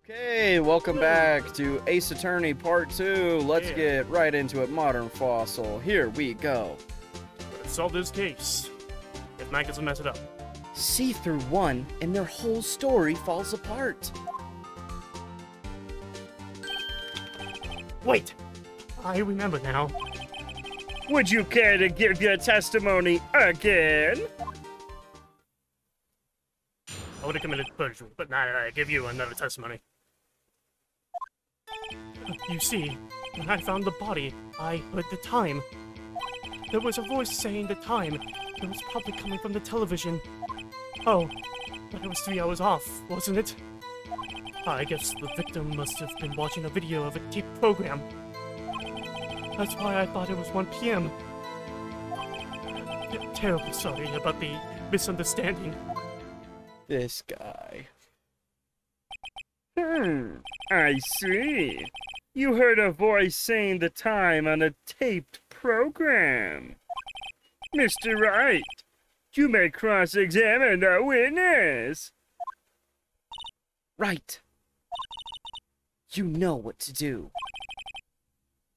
Okay, welcome back to Ace Attorney Part 2. Let's get right into it. Modern Fossil. Here we go. Let's solve this case. If Mack doesn't mess it up. See through one, and their whole story falls apart. Wait! I remember now. Would you care to give your testimony again? I would have committed perjury, but now I give you another testimony. You see, when I found the body, I heard the time. There was a voice saying the time. It was probably coming from the television. Oh, but it was 3 hours off, wasn't it? I guess the victim must have been watching a video of a taped program. That's why I thought it was 1 p.m. Terribly sorry about the misunderstanding. This guy. I see. You heard a voice saying the time on a taped program. Mr. Wright, you may cross-examine the witness. Right. You know what to do.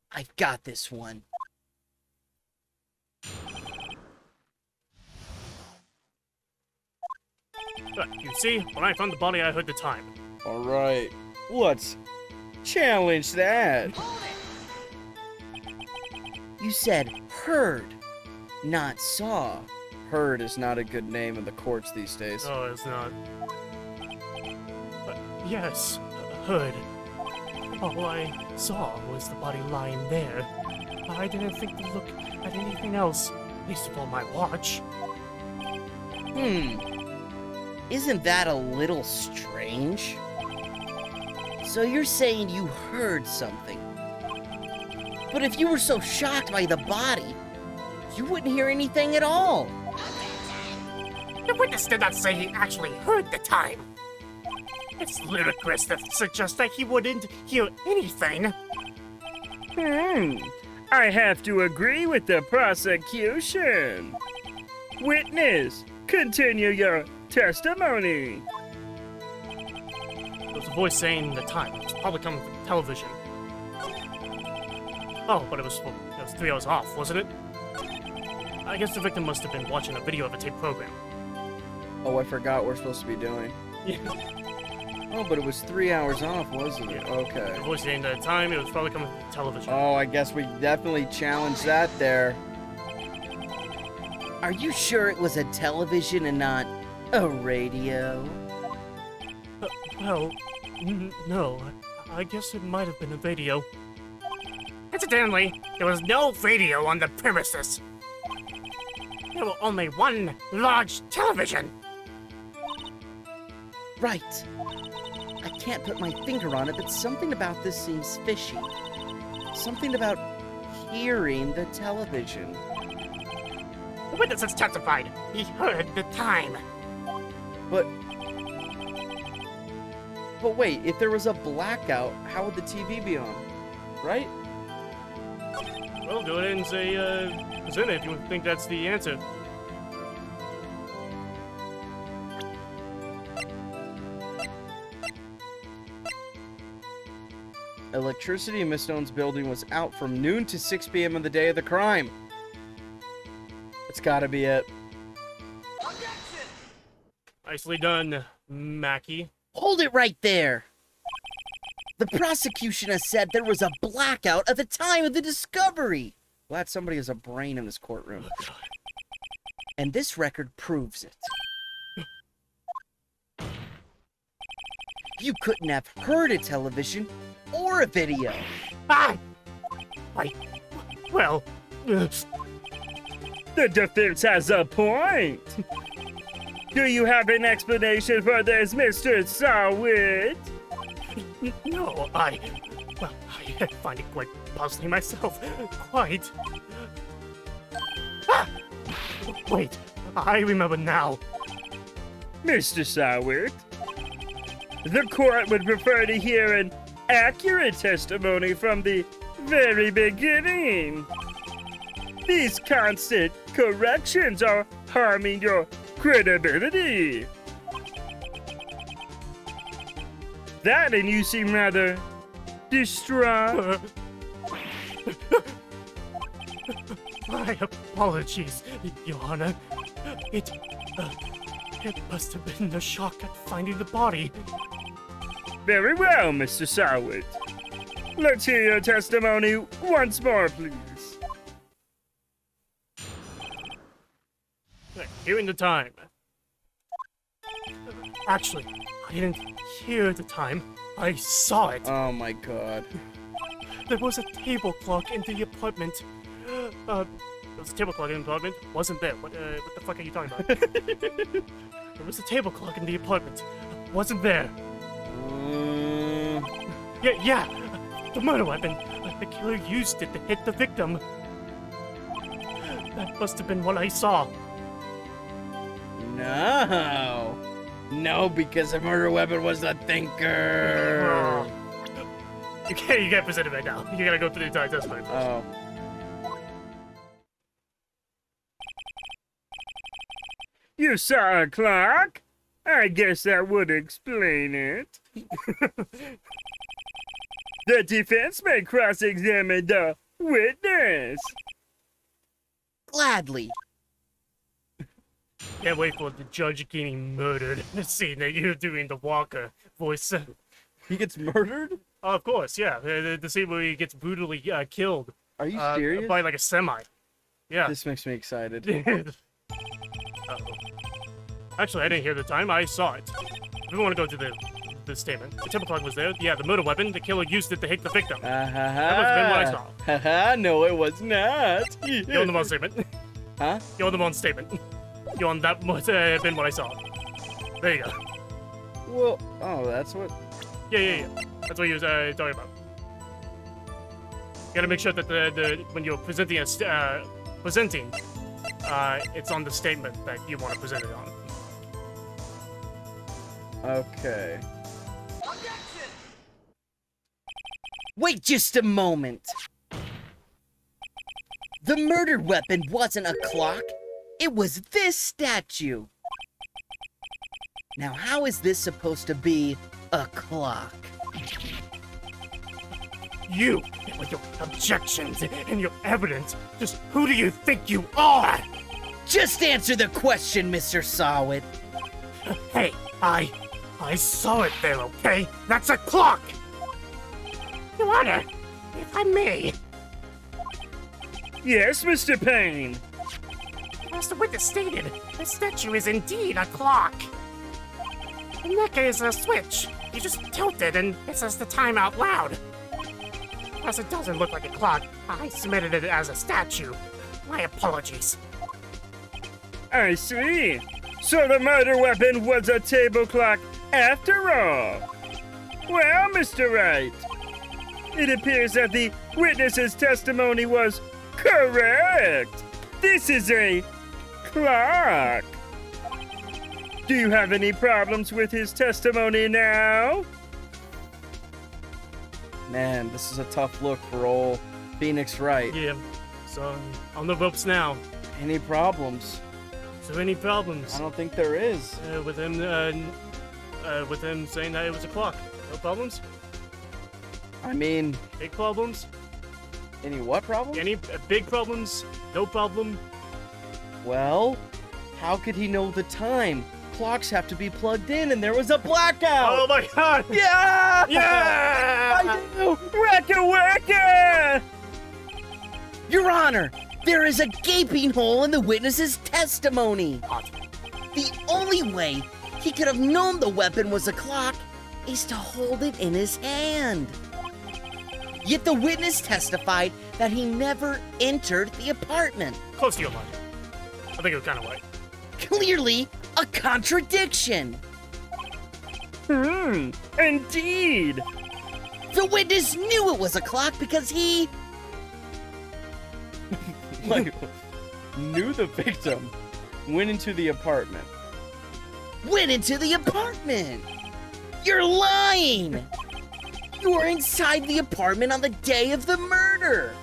I've got this one. You see, when I found the body, I heard the time. All right, let's challenge that. You said heard, not saw. Heard is not a good name in the courts these days. Oh, it's not. But yes, heard. All I saw was the body lying there. I didn't think to look at anything else, least of all my watch. Isn't that a little strange? So you're saying you heard something. But if you were so shocked by the body, you wouldn't hear anything at all. The witness did not say he actually heard the time. It's ludicrous to suggest that he wouldn't hear anything. I have to agree with the prosecution. Witness, continue your testimony. There was a voice saying the time. It was probably coming from the television. Oh, but it was 3 hours off, wasn't it? I guess the victim must have been watching a video of a taped program. Oh, I forgot we're supposed to be doing. Yeah. Oh, but it was 3 hours off, wasn't it? Okay. The voice saying the time, it was probably coming from the television. Oh, I guess we definitely challenged that there. Are you sure it was a television and not a radio? Well, no. I guess it might have been a radio. Incidentally, there was no radio on the premises. There was only one large television. Right. I can't put my finger on it, but something about this seems fishy. Something about hearing the television. The witness has testified. He heard the time. But wait, if there was a blackout, how would the TV be on? Right? Well, go ahead and say, it's in it if you think that's the answer. Electricity in Miss Stone's building was out from noon to 6 p.m. on the day of the crime. It's gotta be it. Nicely done, Mackie. Hold it right there! The prosecution has said there was a blackout at the time of the discovery. Glad somebody has a brain in this courtroom. And this record proves it. You couldn't have heard a television or a video. Ah! Wait. Well, The defense has a point. Do you have an explanation for this, Mr. Sawit? no, I find it quite puzzling myself. Quite. Ah! Wait, I remember now. Mr. Sawit, the court would prefer to hear an accurate testimony from the very beginning. These constant corrections are harming your credibility. that and you seem rather distraught. My apologies, Your Honor. It must have been a shock at finding the body. Very well, Mr. Sowit. Let's hear your testimony once more, please. Hearing the time. Actually, I didn't hear the time. I saw it. Oh my god. There was a table clock in the apartment. There was a table clock in the apartment. Wasn't there. What the fuck are you talking about? There was a table clock in the apartment. Wasn't there. Yeah. The murder weapon. The killer used it to hit the victim. That must have been what I saw. No, because a murder weapon was the thinker. You can't present it right now. You gotta go through the entire testimony first. Oh. You saw a clock? I guess that would explain it. The defense may cross-examine the witness. Gladly. Can't wait for the judge getting murdered. Seeing that you're doing the Walker voice. He gets murdered? Oh, of course, yeah. The scene where he gets brutally killed. Are you serious? By like a semi. Yeah. This makes me excited. Uh-oh. Actually, I didn't hear the time. I saw it. We want to go to the statement. The table clock was there. Yeah, the murder weapon. The killer used it to hit the victim. That must have been what I saw. Haha, no, it was not. You're on the wrong statement. Huh? You're on the wrong statement. You're on that must have been what I saw. There you go. Well, oh, that's what. Yeah. That's what you was talking about. You gotta make sure that the when you're presenting it's on the statement that you want to present it on. Okay. Wait just a moment. The murder weapon wasn't a clock. It was this statue. Now, how is this supposed to be a clock? You, with your objections and your evidence, just who do you think you are? Just answer the question, Mr. Sawit. Hey, I saw it there, okay? That's a clock! Your Honor, if I may. Yes, Mr. Payne. As the witness stated, the statue is indeed a clock. In that case, a switch. You just tilt it and it says the time out loud. As it doesn't look like a clock, I submitted it as a statue. My apologies. I see. So the murder weapon was a table clock after all. Well, Mr. Wright, it appears that the witness's testimony was correct. This is a clock. Do you have any problems with his testimony now? Man, this is a tough look for old Phoenix Wright. Yeah, so on the ropes now. Any problems? So any problems I don't think there is. with him saying that it was a clock? No problems? I mean, Big problems? any what problems? Any big problems? No problem? Well, how could he know the time? Clocks have to be plugged in, and there was a blackout! Oh my god! Yeah! Yeah! I do! Wacka! Your Honor, there is a gaping hole in the witness's testimony. The only way he could have known the weapon was a clock is to hold it in his hand. Yet the witness testified that he never entered the apartment. Close to your mind. I think it was kind of right. Clearly a contradiction. Indeed. The witness knew it was a clock because he knew the victim went into the apartment. You're lying! You were inside the apartment on the day of the murder.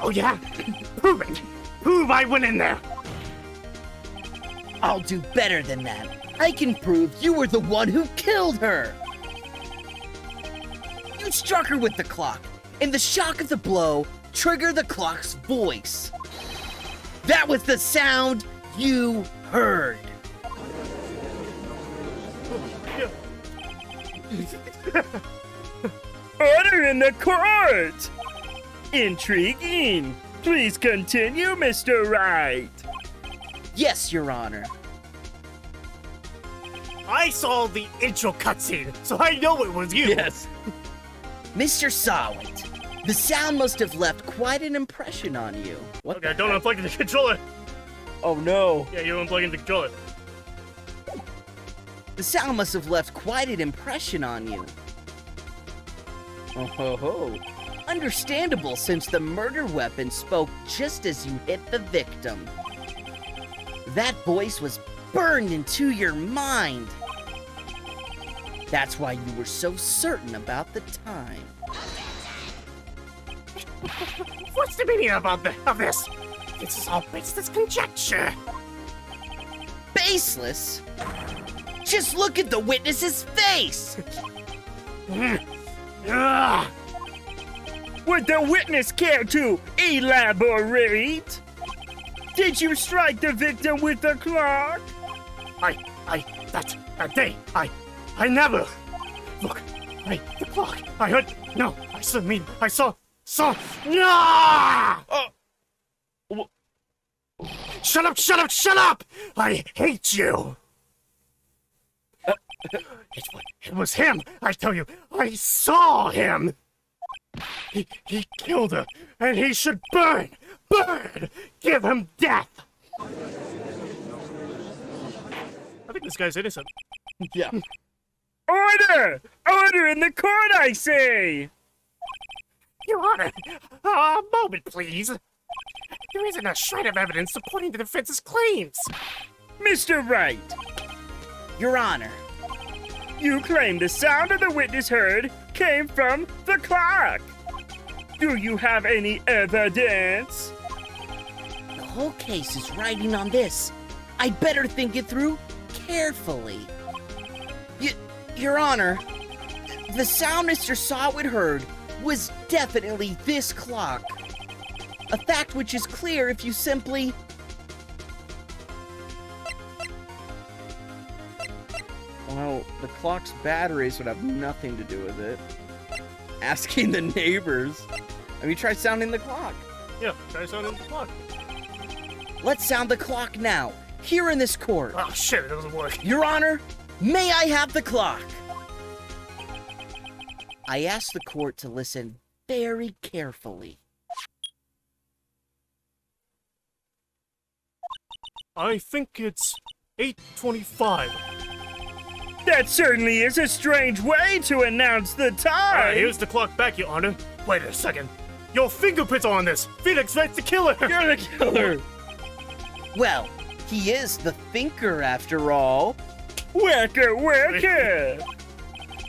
Oh yeah? Prove it! Prove I went in there! I'll do better than that. I can prove you were the one who killed her. You struck her with the clock, and the shock of the blow triggered the clock's voice. That was the sound you heard. Order in the court! Intriguing. Please continue, Mr. Wright. Yes, Your Honor. I saw the intro cutscene, so I know it was you. Mr. Sawit, the sound must have left quite an impression on you. What Okay, the don't heck? unplug the controller. Oh no. Yeah, you're unplugging the controller. The sound must have left quite an impression on you. Oh ho ho. Understandable, since the murder weapon spoke just as you hit the victim. That voice was burned into your mind. That's why you were so certain about the time. What's the meaning of this? This is all baseless conjecture. Baseless? Just look at the witness's face! Ugh. Would the witness care to elaborate? Did you strike the victim with the clock? I never. Look, the clock. I heard. No, I saw. No! Shut up! I hate you. It was him. I tell you, I saw him. He killed her, and he should burn. Give him death. I think this guy's innocent. Yeah. Order! Order in the court, I say! Your Honor, a moment, please. There isn't a shred of evidence supporting the defense's claims. Mr. Wright, Your Honor, you claim the sound of the witness heard came from the clock. Do you have any evidence? the whole case is riding on this. I'd better think it through carefully. Your Honor, the sound Mr. Sawit heard was definitely this clock. A fact which is clear if you simply... Well, the clock's batteries would have nothing to do with it. Asking the neighbors. I mean, try sounding the clock. Yeah, try sounding the clock. Let's sound the clock now, here in this court. Oh shit, it doesn't work. Your Honor, may I have the clock? I ask the court to listen very carefully. I think it's 8:25. That certainly is a strange way to announce the time. Alright, here's the clock back, Your Honor. Wait a second. Your fingerprints are on this. Felix Wright's the killer. You're the killer. Well, he is the thinker after all. Worker.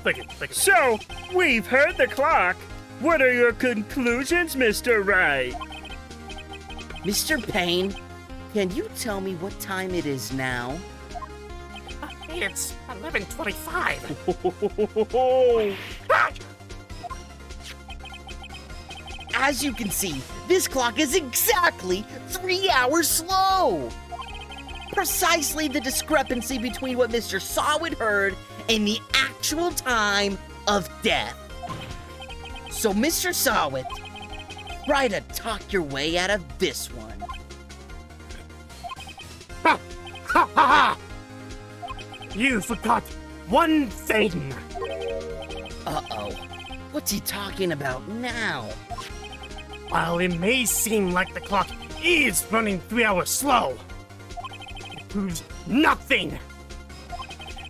Thank you. So, we've heard the clock. What are your conclusions, Mr. Wright? Mr. Payne, can you tell me what time it is now? It's 11:25. As you can see, this clock is exactly 3 hours slow. Precisely the discrepancy between what Mr. Sawit heard and the actual time of death. So, Mr. Sawit, try to talk your way out of this one. You forgot one thing. Uh-oh. What's he talking about now? While it may seem like the clock is running 3 hours slow, it proves nothing.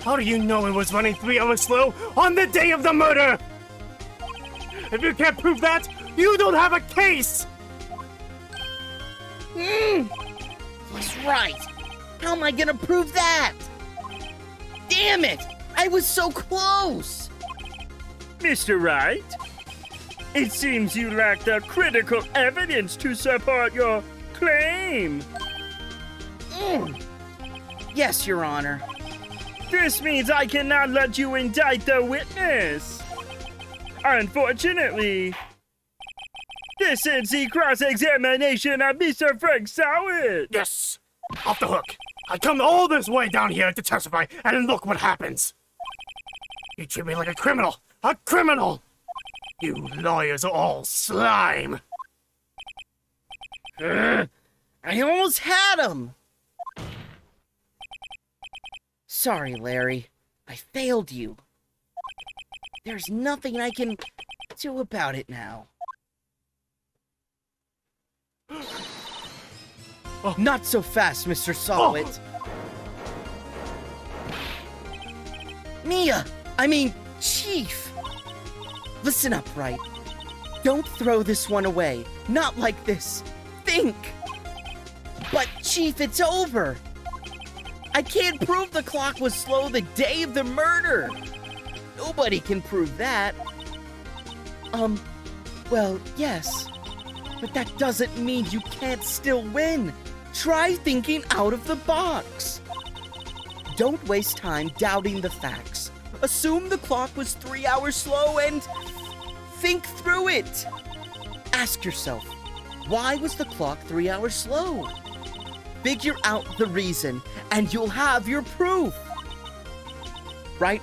How do you know it was running 3 hours slow on the day of the murder? If you can't prove that, you don't have a case. He's right. How am I gonna prove that? Damn it! I was so close! Mr. Wright, it seems you lack the critical evidence to support your claim. Yes, Your Honor. This means I cannot let you indict the witness. Unfortunately, this ends the cross-examination of Mr. Frank Sowit. Yes! Off the hook. I come all this way down here to testify, and look what happens. You treat me like a criminal! A criminal! You lawyers are all slime! I almost had him! Sorry, Larry. I failed you. There's nothing I can do about it now. Oh. Not so fast, Mr. Solwit. Chief! Listen up, Wright. Don't throw this one away. Not like this. Think! But, Chief, it's over! I can't prove the clock was slow the day of the murder! Nobody can prove that. Well, yes. But that doesn't mean you can't still win. Try thinking out of the box. Don't waste time doubting the facts. Assume the clock was 3 hours slow and think through it. Ask yourself, why was the clock 3 hours slow? Figure out the reason, and you'll have your proof. Right.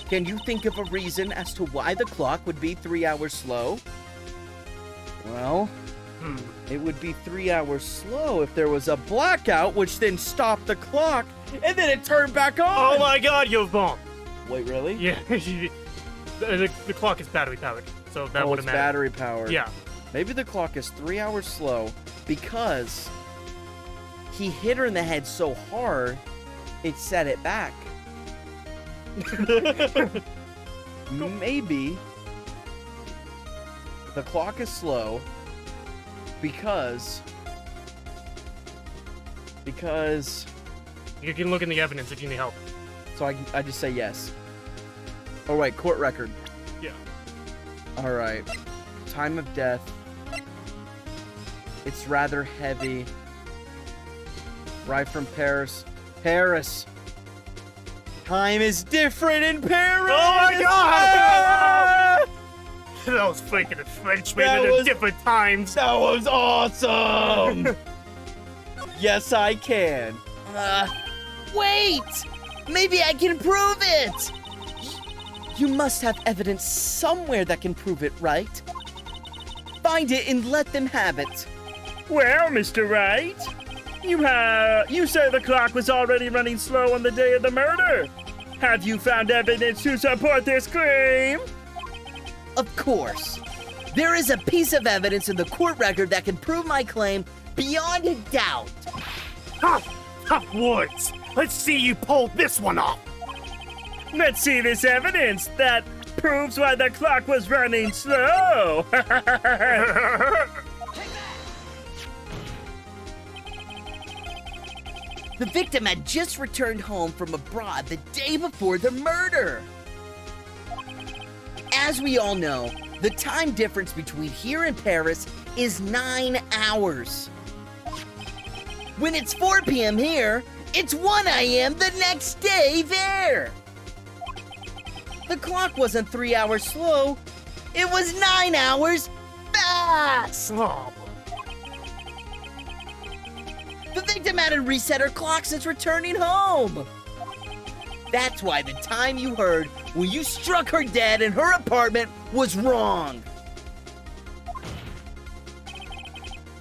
Can you think of a reason as to why the clock would be 3 hours slow? Well, it would be 3 hours slow if there was a blackout, which then stopped the clock, and then it turned back on. Oh my god, you've bombed. Wait, really? Yeah, the clock is battery powered, so that Oh, wouldn't it's matter. battery powered. Yeah. Maybe the clock is 3 hours slow because he hit her in the head so hard, it set it back. Maybe the clock is slow because You can look in the evidence if you need help. so I just say yes. Oh wait, court record. Yeah. All right. Time of death. It's rather heavy. Right from Paris. Paris. Time is different in Paris. Oh my god! Ah! Those freaking Frenchmen That at was- different times. That was awesome. Yes, I can. Wait! Maybe I can prove it! You must have evidence somewhere that can prove it, right? Find it and let them have it. Well, Mr. Wright, you say the clock was already running slow on the day of the murder. Have you found evidence to support this claim? Of course. There is a piece of evidence in the court record that can prove my claim beyond a doubt. Tough words! Let's see you pull this one off! Let's see this evidence that proves why the clock was running slow. The victim had just returned home from abroad the day before the murder. As we all know, the time difference between here and Paris is 9 hours. When it's 4 p.m. here, it's 1 a.m. the next day there. The clock wasn't 3 hours slow, it was 9 hours fast. Oh, The victim hadn't reset her clock since returning home. That's why the time you heard when you struck her dead in her apartment was wrong.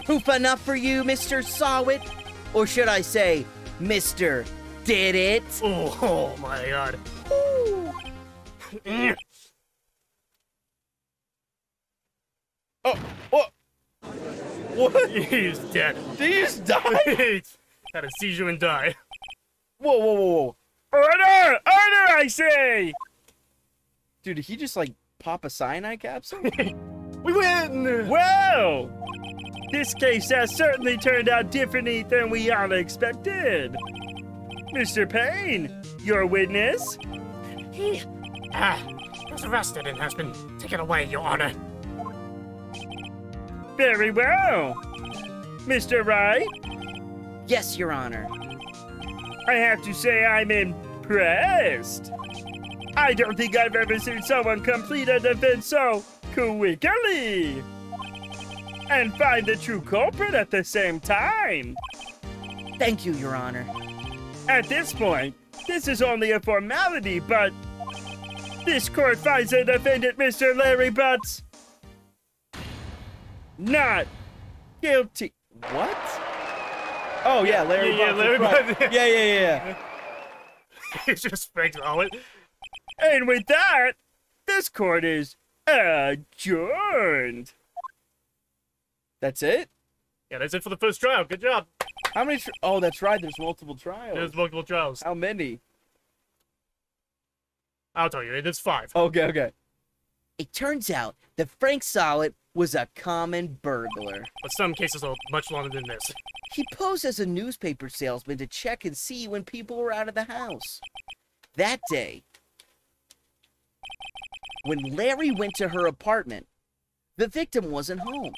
Proof enough for you, Mr. Sawit? Or should I say, Mr. Did It? Oh my god. Oh, what? What? He's dead. Did he just die? Had a seizure and die. Whoa. Order! Order, I say! Dude, did he just, like, pop a cyanide capsule? We win! Well, this case has certainly turned out differently than we all expected. Mr. Payne, your witness? he was arrested and has been taken away, Your Honor. Very well. Mr. Wright, Yes, Your Honor. I have to say I'm impressed. I don't think I've ever seen someone complete a defense so quickly. And find the true culprit at the same time. Thank you, Your Honor. At this point, this is only a formality, but this court finds the defendant, Mr. Larry Butts, not guilty. What? Oh, yeah, Larry Yeah, Butts. Larry Right. Butts. Yeah. It's just Frank Rowett. And with that, this court is adjourned. That's it? Yeah, that's it for the first trial. Good job. How many? Oh, that's right. There's multiple trials. There's multiple trials. How many? I'll tell you, there's 5. Okay. It turns out that Frank Solid was a common burglar. But some cases are much longer than this. He posed as a newspaper salesman to check and see when people were out of the house. That day, when Larry went to her apartment, the victim wasn't home.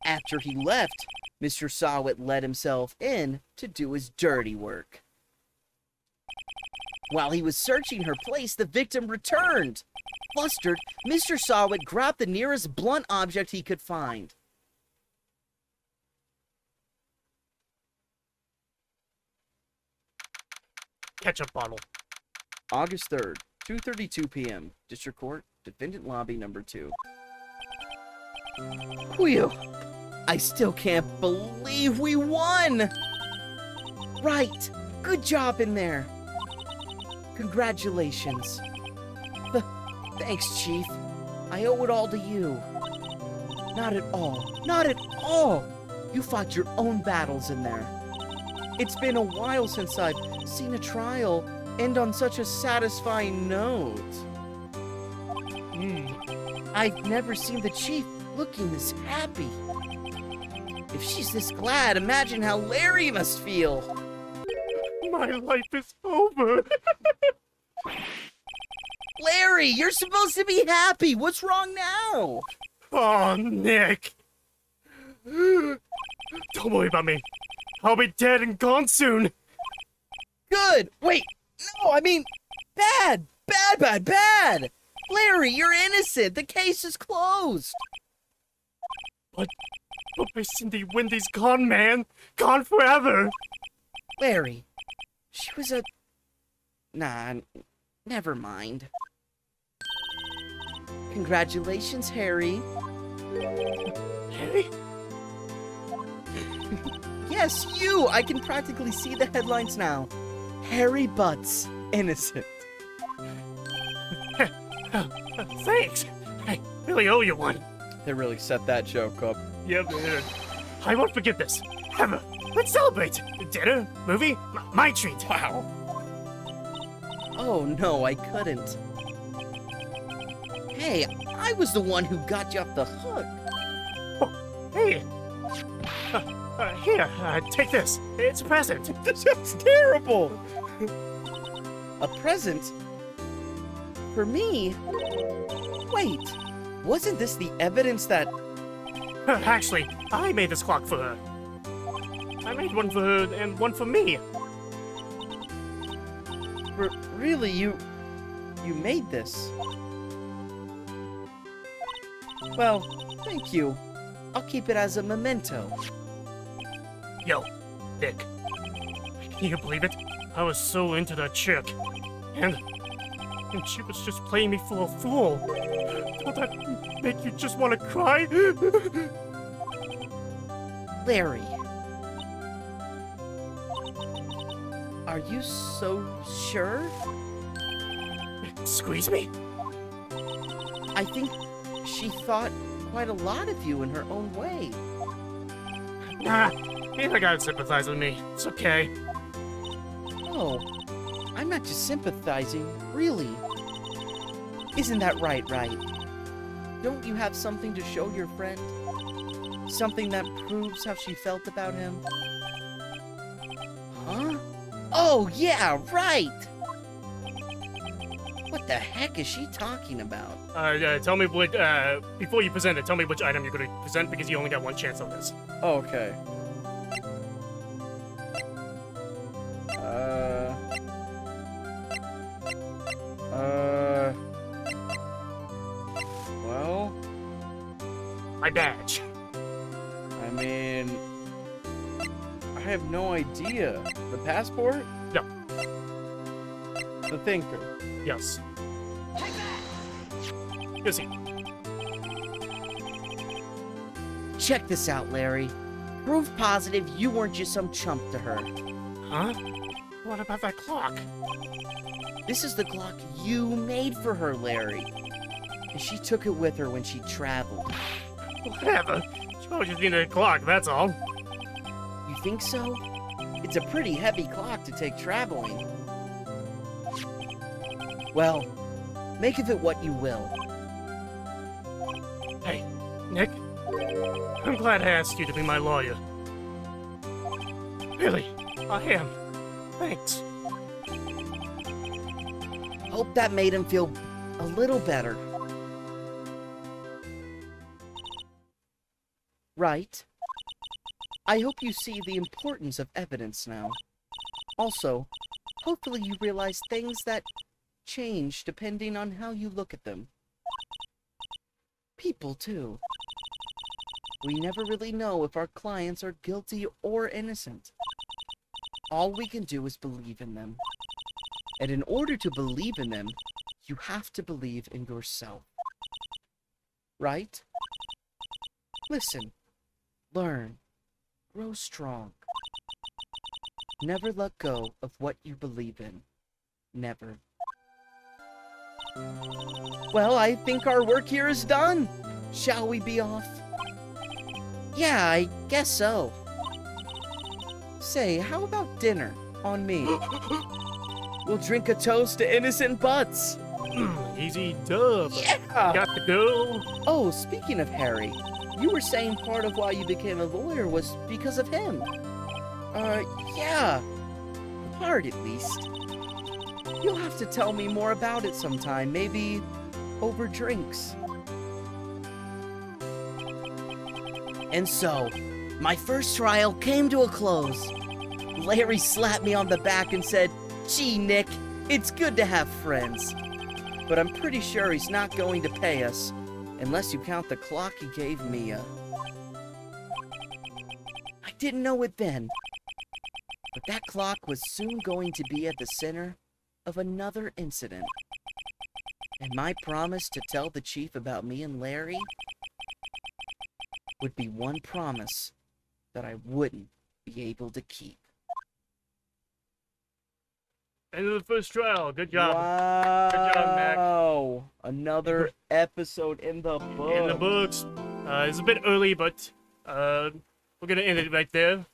After he left, Mr. Sawit let himself in to do his dirty work. While he was searching her place, the victim returned. Flustered, Mr. Sawit grabbed the nearest blunt object he could find. Ketchup bottle. August 3rd, 2:32 p.m. District Court, Defendant Lobby Number 2. Whew! I still can't believe we won! Right! Good job in there! Congratulations. Thanks, Chief. I owe it all to you. Not at all. Not at all! You fought your own battles in there. It's been a while since I've seen a trial end on such a satisfying note. I've never seen the Chief looking this happy. If she's this glad, imagine how Larry must feel. My life is over. Larry, you're supposed to be happy. What's wrong now? Oh, Nick. Don't worry about me. I'll be dead and gone soon. Good. Wait. No, I mean, bad. Bad. Larry, you're innocent. The case is closed. But my Cindy Wendy's gone, man. Gone forever. Larry, she was a... Nah, never mind. Congratulations, Harry. Harry? Yes, you! I can practically see the headlines now. Harry Butts, innocent. Thanks. I really owe you one. They really set that joke up. Yep, dude. I won't forget this. Ever. Let's celebrate. Dinner, movie, my treat. Wow. Oh, no, I couldn't. Hey, I was the one who got you off the hook. Oh, hey. Here, take this. It's a present. This sounds terrible. A present? For me? Wait, wasn't this the evidence that... Actually, I made this clock for her. I made one for her and one for me. Really, you made this? Well, thank you. I'll keep it as a memento. Yo, Nick. Can you believe it? I was so into that chick. And she was just playing me for a fool. Don't that make you just want to cry? Larry. Are you so sure? Squeeze me? I think she thought quite a lot of you in her own way. Nah, you don't gotta sympathize with me. It's okay. Oh, I'm not just sympathizing, really. Isn't that right? Don't you have something to show your friend? Something that proves how she felt about him? Huh? Oh, yeah, right! What the heck is she talking about? Tell me what, before you present it, tell me which item you're gonna present because you only got one chance on this. Okay. My badge. I mean, I have no idea. The passport? No. The thinker. Yes. You see. Check this out, Larry. Proof positive you weren't just some chump to her. Huh? What about that clock? This is the clock you made for her, Larry. And she took it with her when she traveled. Whatever. She probably just needed a clock, that's all. You think so? It's a pretty heavy clock to take traveling. Well, make of it what you will. Hey, Nick. I'm glad I asked you to be my lawyer. Really, I am. Thanks. Hope that made him feel a little better. Right? I hope you see the importance of evidence now. Also, hopefully you realize things that change depending on how you look at them. People, too. We never really know if our clients are guilty or innocent. All we can do is believe in them. And in order to believe in them, you have to believe in yourself. Right? Listen, learn, grow strong. Never let go of what you believe in. Never. Well, I think our work here is done. Shall we be off? Yeah, I guess so. Say, how about dinner on me? We'll drink a toast to innocent butts. Easy dub. Yeah! Got to go. Oh, speaking of Harry, you were saying part of why you became a lawyer was because of him. Yeah. Part, at least. You'll have to tell me more about it sometime, maybe over drinks. And so, my first trial came to a close. Larry slapped me on the back and said, "Gee, Nick, it's good to have friends." But I'm pretty sure he's not going to pay us, unless you count the clock he gave Mia. I didn't know it then, but that clock was soon going to be at the center of another incident. And my promise to tell the chief about me and Larry would be one promise that I wouldn't be able to keep. End of the first trial. Good job. Wow. Good job, Mack. Another episode in the book. In the books. It's a bit early, but we're gonna end it right there.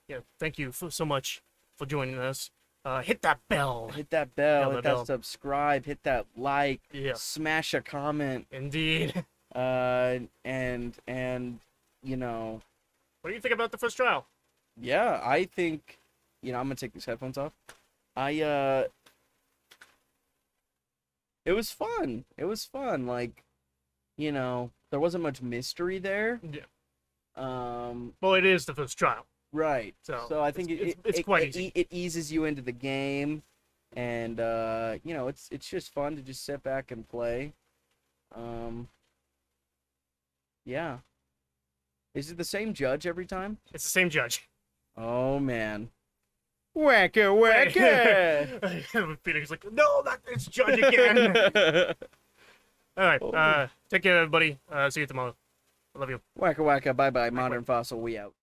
Yeah, thank you so much for joining us. Hit that bell. Hit that bell, Yeah, hit the that bell. subscribe, hit that like, Yeah. smash a comment, Indeed. and you know, What do you think about the first trial? yeah, I think, I'm gonna take these headphones off. It was fun. It was fun. Like, there wasn't much mystery there. Yeah. Well, Well, it is the first trial. right. So, I think it's quite easy. It eases you into the game, and it's just fun to just sit back and play. Yeah. Is it the same judge every time? It's the same judge. Oh man. Wacka wacka! Peter's like, no, not this judge again. All right. Take care, everybody. See you tomorrow. I love you. Wacka wacka, bye bye, Modern Fossil, we out.